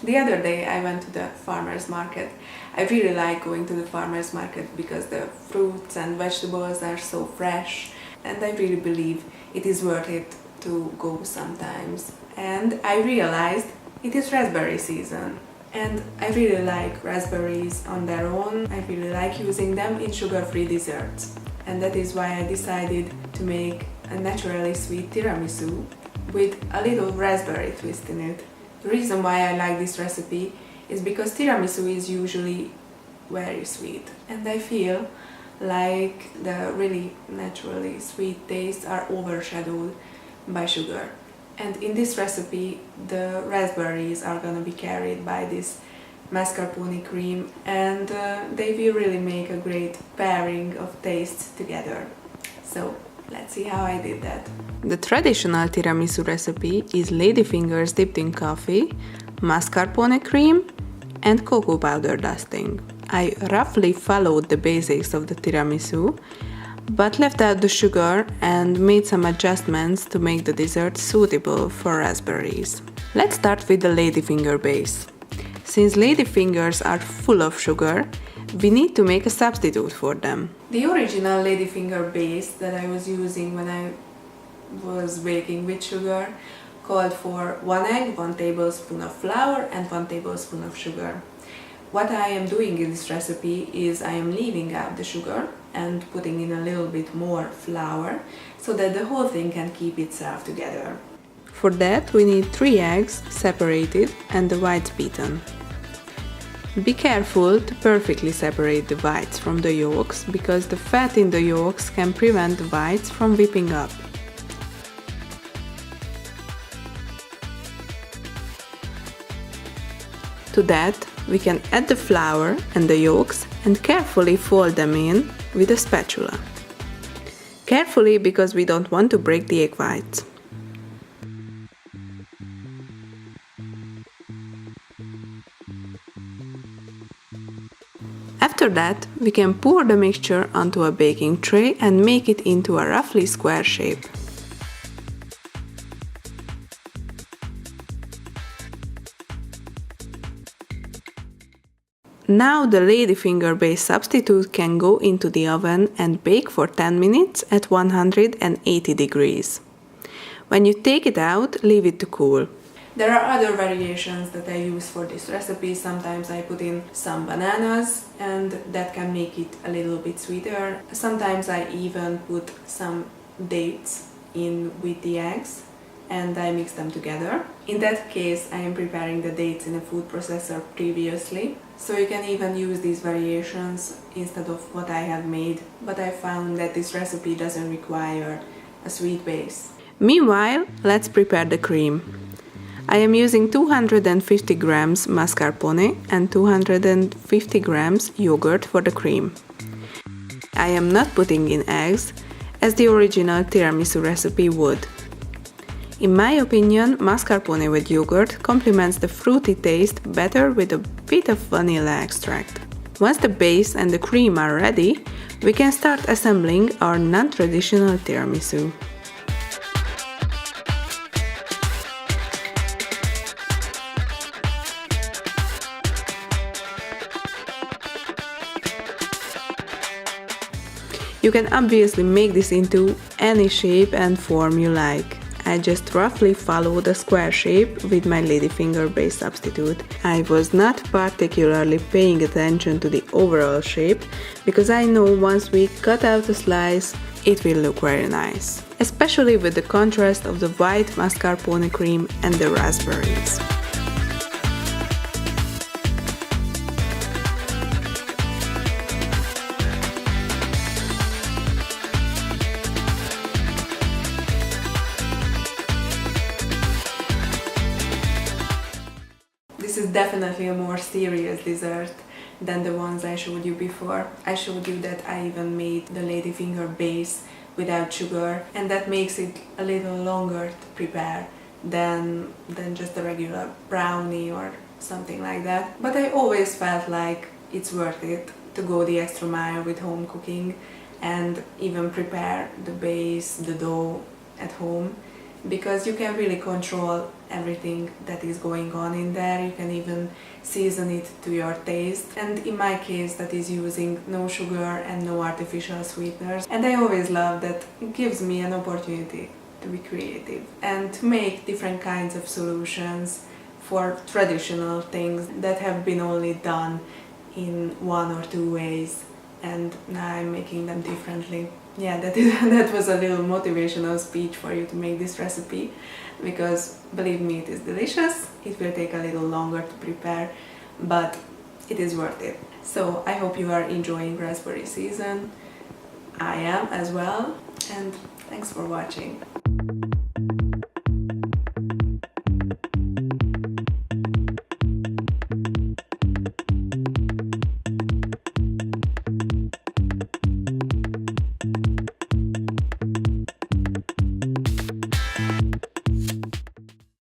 The other day I went to the farmer's market. I really like going to the farmer's market because the fruits and vegetables are so fresh, and I really believe it is worth it to go sometimes. And I realized it is raspberry season. And I really like raspberries on their own. I really like using them in sugar-free desserts. And that is why I decided to make a naturally sweet tiramisu with a little raspberry twist in it. The reason why I like this recipe is because tiramisu is usually very sweet, and I feel like the really naturally sweet tastes are overshadowed by sugar. And in this recipe, the raspberries are gonna be carried by this mascarpone cream, and they will really make a great pairing of tastes together. So let's see how I did that. The traditional tiramisu recipe is ladyfingers dipped in coffee, mascarpone cream, and cocoa powder dusting. I roughly followed the basics of the tiramisu, but left out the sugar and made some adjustments to make the dessert suitable for raspberries. Let's start with the ladyfinger base. Since ladyfingers are full of sugar, we need to make a substitute for them. The original ladyfinger base that I was using when I was baking with sugar called for 1 egg, 1 tablespoon of flour and 1 tablespoon of sugar. What I am doing in this recipe is I am leaving out the sugar and putting in a little bit more flour so that the whole thing can keep itself together. For that we need 3 eggs separated and the whites beaten. Be careful to perfectly separate the whites from the yolks because the fat in the yolks can prevent the whites from whipping up. To that, we can add the flour and the yolks and carefully fold them in with a spatula. Carefully because we don't want to break the egg whites. After that, we can pour the mixture onto a baking tray and make it into a roughly square shape. Now the ladyfinger base substitute can go into the oven and bake for 10 minutes at 180 degrees. When you take it out, leave it to cool. There are other variations that I use for this recipe. Sometimes I put in some bananas and that can make it a little bit sweeter. Sometimes I even put some dates in with the eggs and I mix them together. In that case, I am preparing the dates in a food processor previously. So you can even use these variations instead of what I have made. But I found that this recipe doesn't require a sweet base. Meanwhile, let's prepare the cream. I am using 250 grams mascarpone and 250 grams yogurt for the cream. I am not putting in eggs, as the original tiramisu recipe would. In my opinion, mascarpone with yogurt complements the fruity taste better with a bit of vanilla extract. Once the base and the cream are ready, we can start assembling our non-traditional tiramisu. You can obviously make this into any shape and form you like. I just roughly followed a square shape with my ladyfinger base substitute. I was not particularly paying attention to the overall shape because I know once we cut out a slice, it will look very nice. Especially with the contrast of the white mascarpone cream and the raspberries. This is definitely a more serious dessert than the ones I showed you before. I showed you that I even made the ladyfinger base without sugar, and that makes it a little longer to prepare than just a regular brownie or something like that. But I always felt like it's worth it to go the extra mile with home cooking and even prepare the base, the dough at home, because you can really control everything that is going on in there. You can even season it to your taste, and in my case that is using no sugar and no artificial sweeteners. And I always love that it gives me an opportunity to be creative and to make different kinds of solutions for traditional things that have been only done in one or two ways, and now I'm making them differently. Yeah, that was a little motivational speech for you to make this recipe, because believe me, it is delicious. It will take a little longer to prepare, but it is worth it. So I hope you are enjoying raspberry season. I am as well, and thanks for watching.